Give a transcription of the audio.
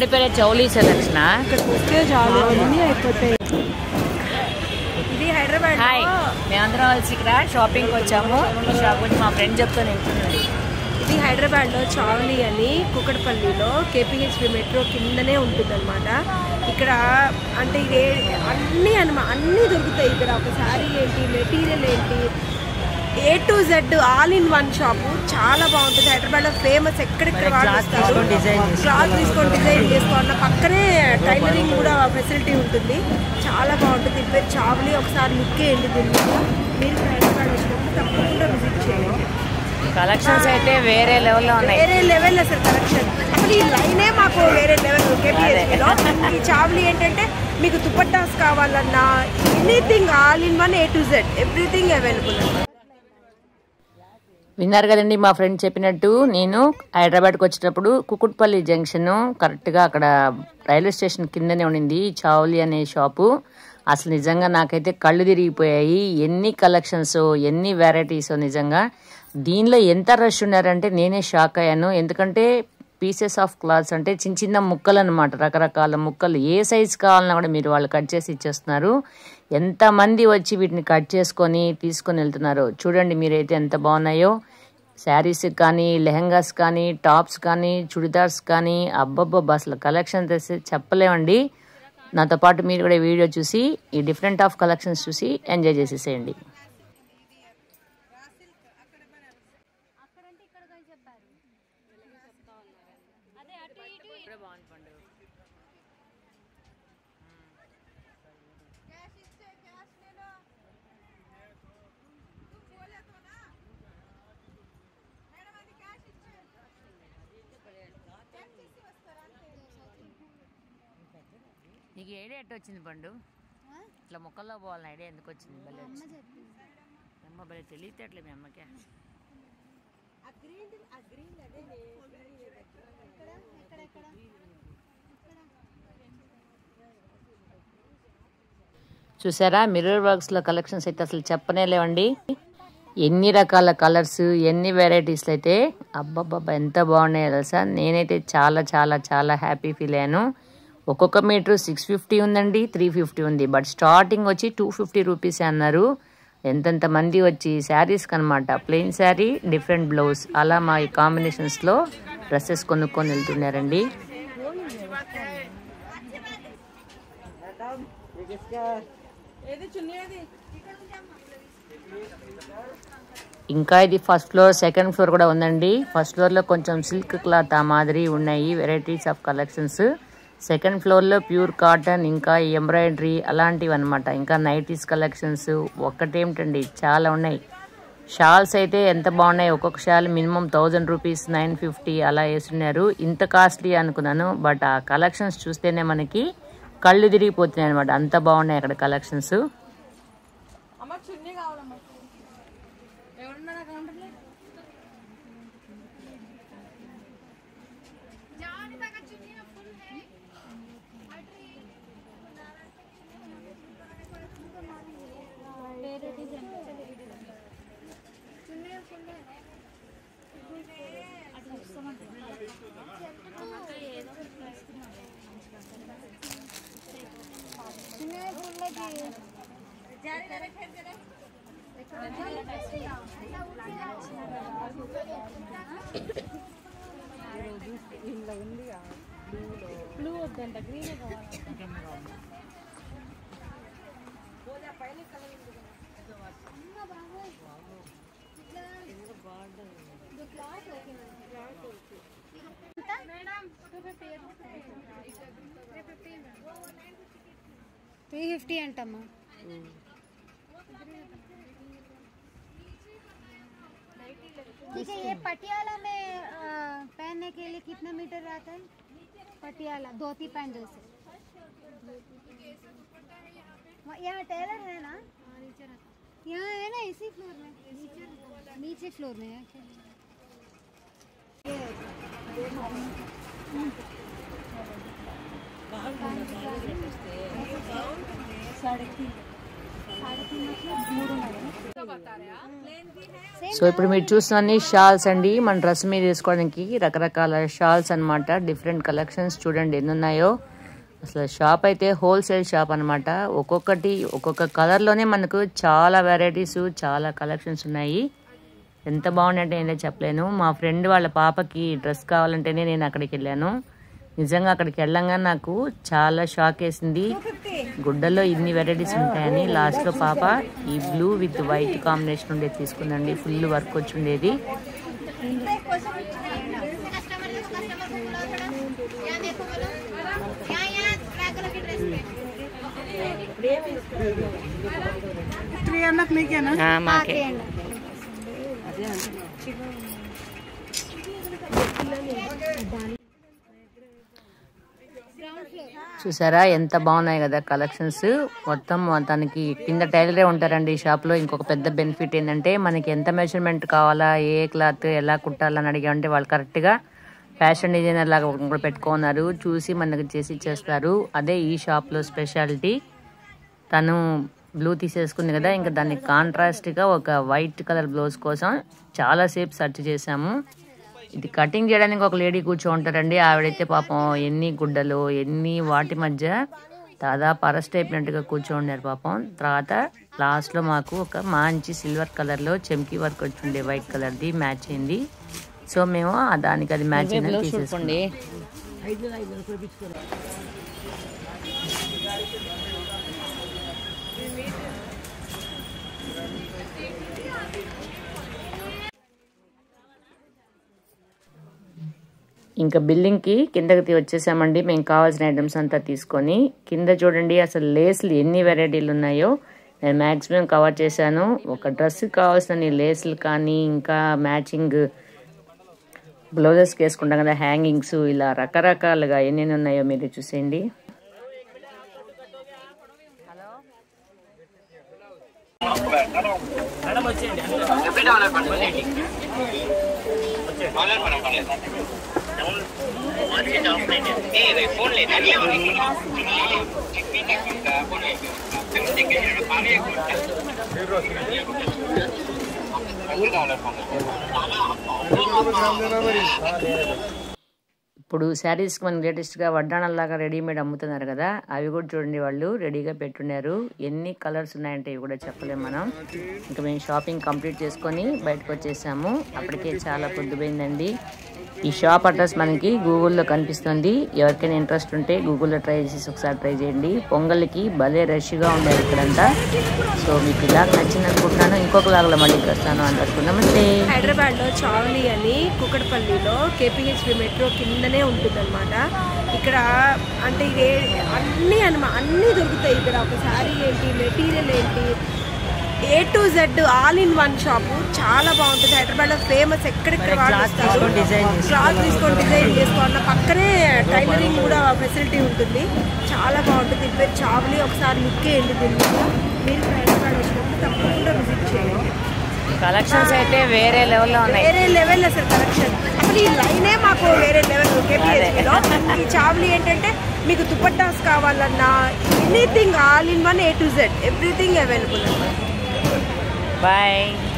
అంగడి పేరే చౌలీ సెలక్షన్. ఇక్కడికి వస్తే చాలు అన్నీ అయిపోతాయి. ఇది హైదరాబాద్. హాయ్, మేమందరం కలిసి ఇక్కడ షాపింగ్కి వచ్చాము. ఈ షాప్ గురించి మా ఫ్రెండ్ చెప్తూ నింపుతుంది. ఇది హైదరాబాద్లో చావలి అని కుకట్పల్లిలో కేపీహెచ్పి మెట్రో కిందనే ఉంటుందన్నమాట. ఇక్కడ అంటే ఇదే అన్నీ దొరుకుతాయి ఇక్కడ. ఒక శారీ ఏంటి, మెటీరియల్ ఏంటి, A to Z all in one shop. చాలా బాగుంటుంది. హైదరాబాద్లో ఫేమస్. ఎక్కడెక్కడ క్లాత్ తీసుకొని డిజైన్ చేసుకోవాలి. పక్కనే టైలరింగ్ కూడా ఫెసిలిటీ ఉంటుంది. చాలా బాగుంటుంది. ఇది పేరు చావలి. ఒకసారి లుక్ వేయండి దీన్ని. మీరు హైదరాబాద్ వచ్చినప్పుడు తప్పకుండా విజిట్ చేయండి. కలెక్షన్స్ అయితే వేరే లెవెల్లో ఉన్నాయి. వేరే లెవెల్ అసలు కలెక్షన్. అసలు ఈ లైనే మాకు వేరే లెవెల్. కేపీహెచ్పీలో ఈ చావలి ఏంటంటే మీకు దుపట్టాస్ కావాలన్నా anything all in one A to Z everything available. విన్నారు కదండి మా ఫ్రెండ్ చెప్పినట్టు. నేను హైదరాబాద్కి వచ్చేటప్పుడు కుకుట్పల్లి జంక్షన్ కరెక్ట్గా అక్కడ రైల్వే స్టేషన్ కిందనే ఉండింది చావలి అనే షాపు. అసలు నిజంగా నాకైతే కళ్ళు తిరిగిపోయాయి. ఎన్ని కలెక్షన్స్, ఎన్ని వెరైటీస్. నిజంగా దీనిలో ఎంత రష్ ఉన్నారంటే నేనే షాక్ అయ్యాను. ఎందుకంటే పీసెస్ ఆఫ్ క్లాత్స్ అంటే చిన్న చిన్న ముక్కలు అనమాట, రకరకాల ముక్కలు. ఏ సైజ్ కావాలన్నా కూడా మీరు వాళ్ళు కట్ చేసి ఇచ్చేస్తున్నారు. ఎంతమంది వచ్చి వీటిని కట్ చేసుకొని తీసుకొని వెళ్తున్నారు చూడండి. మీరైతే ఎంత బాగున్నాయో. శారీస్ కానీ, లెహంగాస్ కానీ, టాప్స్ కానీ, చుడిదార్స్ కానీ, అబ్బబ్బబ్బా అసలు కలెక్షన్ తెస్తే చెప్పలేమండి. నాతో పాటు మీరు కూడా వీడియో చూసి ఈ డిఫరెంట్ ఆఫ్ కలెక్షన్స్ చూసి ఎంజాయ్ చేసేసేయండి. నీకు ఐడియా ఎట్టు వచ్చింది పండు? ఇట్లా మొక్కల్లో పోవాలని ఐడియా ఎందుకు వచ్చింది? భలే వచ్చింది. అమ్మ భలే తెలియట్లే మీ అమ్మకే. చూసారా మిర్రర్ వర్క్స్లో కలెక్షన్స్ అయితే అసలు చెప్పనే లేవండి. ఎన్ని రకాల కలర్స్, ఎన్ని వెరైటీస్లో అయితే అబ్బబ్బబ్బా ఎంత బాగున్నాయో తెలుసా. నేనైతే చాలా చాలా చాలా హ్యాపీ ఫీల్ అయ్యాను. ఒక్కొక్క మీటర్ 650 ఉందండి, 350 ఉంది. బట్ స్టార్టింగ్ వచ్చి 250 రూపీస్ అన్నారు. ఎంతెంత మంది వచ్చి శారీస్కి అనమాట, ప్లెయిన్ శారీ డిఫరెంట్ బ్లౌజ్ అలా మా ఈ కాంబినేషన్స్లో డ్రెస్సెస్ కొనుక్కొని వెళ్తున్నారండి. ఇంకా ఇది ఫస్ట్ ఫ్లోర్, సెకండ్ ఫ్లోర్ కూడా ఉందండి. ఫస్ట్ ఫ్లోర్లో కొంచెం సిల్క్ క్లాత్ ఆ మాదిరి ఉన్నాయి వెరైటీస్ ఆఫ్ కలెక్షన్స్. సెకండ్ ఫ్లోర్లో ప్యూర్ కాటన్, ఇంకా ఎంబ్రాయిడరీ అలాంటివి అనమాట. ఇంకా నైటీస్ కలెక్షన్స్ ఒక్కటేమిటండి చాలా ఉన్నాయి. షాల్స్ అయితే ఎంత బాగున్నాయి. ఒక్కొక్క షాల్ మినిమం 1000 రూపీస్, 950 అలా వేస్తున్నారు. ఇంత కాస్ట్లీ అనుకున్నాను. బట్ ఆ కలెక్షన్స్ చూస్తేనే మనకి కళ్ళు తిరిగిపోతున్నాయి అనమాట. అంత బాగున్నాయి అక్కడ కలెక్షన్స్. బ్లూ వద్దంట, గ్రీన్ $350 అంటమ్మా. ठीक है, ये पटियाला में पहनने के लिए कितना मीटर आता है? पटियाला धोती पैंट जैसे यहाँ टेलर है ना? यहाँ है ना, इसी फ्लोर में, नीचे फ्लोर में है. సో ఇప్పుడు మీరు చూస్తున్న షాల్స్ అండి, మన డ్రెస్ మీద వేసుకోవడానికి రకరకాల షాల్స్ అన్నమాట. డిఫరెంట్ కలెక్షన్స్ చూడండి ఎన్ని ఉన్నాయో. అసలు షాప్ అయితే హోల్సేల్ షాప్ అన్నమాట. ఒక్కొక్కటి ఒక్కొక్క కలర్లోనే మనకు చాలా వెరైటీస్, చాలా కలెక్షన్స్ ఉన్నాయి. ఎంత బాగున్నాయంటే నేనే చెప్పలేను. మా ఫ్రెండ్ వాళ్ళ పాపకి డ్రెస్ కావాలంటేనే నేను అక్కడికి వెళ్ళాను. నిజంగా అక్కడికి వెళ్ళంగా నాకు చాలా షాక్ వేసింది, గుడ్డల్లో ఇన్ని వెరైటీస్ ఉంటాయని. లాస్ట్లో పాప ఈ బ్లూ విత్ వైట్ కాంబినేషన్ ఉండేది తీసుకుందండి. ఫుల్ వర్క్ వచ్చి ఉండేది. చూసారా ఎంత బాగున్నాయి కదా కలెక్షన్స్. మొత్తం తనకి కింద టైలరే ఉంటారండి ఈ షాప్ లో. ఇంకొక పెద్ద బెనిఫిట్ ఏంటంటే మనకి ఎంత మెజర్మెంట్ కావాలా, ఏ క్లాత్ ఎలా కుట్టాలని అడిగామంటే వాళ్ళు కరెక్ట్ గా ఫ్యాషన్ డిజైనర్ లాగా కూడా పెట్టుకున్నారు, చూసి మనకి చేసి ఇచ్చేస్తారు. అదే ఈ షాప్ లో స్పెషాలిటీ. తను బ్లూ తీసేసుకుంది కదా, ఇంకా దానికి కాంట్రాస్ట్ గా ఒక వైట్ కలర్ బ్లౌజ్ కోసం చాలా సేపు సెర్చ్ చేసాము. ఇది కటింగ్ చేయడానికి ఒక లేడీ కూర్చో ఉంటారండి. ఆవిడైతే పాపం ఎన్ని గుడ్డలు ఎన్ని వాటి మధ్య దాదాపు అరెస్ట్ అయిపోయినట్టుగా కూర్చో ఉండారు పాపం. తర్వాత లాస్ట్ లో మాకు ఒక మంచి సిల్వర్ కలర్ లో చెమ్కీ వర్క్ వచ్చిండే వైట్ కలర్ ది మ్యాచ్ అయింది. సో మేము దానికి అది మ్యాచ్ అయిందని తీసేసుకోండి. ఇంకా బిల్లింగ్కి కిందకి వచ్చేసామండి. మేము కావాల్సిన ఐటమ్స్ అంతా తీసుకొని. కింద చూడండి అసలు లేస్లు ఎన్ని వెరైటీలు ఉన్నాయో నేను మ్యాక్సిమం కవర్ చేశాను. ఒక డ్రెస్కి కావాల్సిన లేస్లు కానీ, ఇంకా మ్యాచింగ్ బ్లౌజెస్కి వేసుకుంటాం కదా హ్యాంగింగ్స్, ఇలా రకరకాలుగా ఎన్నెన్ని ఉన్నాయో మీరు చూసేయండి. ఇప్పుడు శారీస్కి మనకి లేటెస్ట్గా వడ్డాణాల్లాగా రెడీమేడ్ అమ్ముతున్నారు కదా, అవి కూడా చూడండి వాళ్ళు రెడీగా పెట్టున్నారు. ఎన్ని కలర్స్ ఉన్నాయంటే ఇవి కూడా చెప్పలేము మనం. ఇంకా మేము షాపింగ్ కంప్లీట్ చేసుకొని బయటకు వచ్చేసాము. అప్పటికే చాలా పొద్దుపోయిందండి. ఈ షాప్ అడ్రస్ మనకి గూగుల్లో కనిపిస్తుంది. ఎవరికైనా ఇంట్రెస్ట్ ఉంటే గూగుల్లో ట్రై చేసి ఒకసారి ట్రై చేయండి. పొంగల్కి భలే రష్గా ఉండేది ఇక్కడంతా. సో మీకు ఇలా నచ్చింది అనుకుంటున్నాను. ఇంకొక లాగా మళ్ళీ వస్తాను అందరికీ నమస్తే. హైదరాబాద్లో చావలి అని కుకట్పల్లిలో కేపీహెచ్బి మెట్రో కిందనే ఉంటుందన్నమాట. ఇక్కడ అంటే అన్నీ దొరుకుతాయి ఇక్కడ. ఒక శారీ ఏంటి, మెటీరియల్ ఏంటి, A to Z all in one shop. చాలా బాగుంటుంది. హైదరాబాద్లో ఫేమస్. ఎక్కడెక్కడ వాడుస్తారు క్లాత్ తీసుకొని డిజైన్ చేసుకోవాలి. పక్కనే టైలరింగ్ కూడా ఫెసిలిటీ ఉంటుంది. చాలా బాగుంటుంది. ఇది పేరు చావలి. ఒకసారి లుక్ వేయండి దీన్ని. మీరు హైదరాబాద్ వచ్చినప్పుడు తప్పకుండా విజిట్ చేయండి. కలెక్షన్స్ అయితే వేరే లెవెల్లో ఉన్నాయి. వేరే లెవెల్ అసలు కలెక్షన్. అసలు ఈ లైనే మాకు వేరే లెవెల్. కేపీహెచ్బిలో ఈ చావలి ఏంటంటే మీకు దుపట్టాస్ కావాలన్నా anything all in one A to Z everything available అన్నమాట. Bye.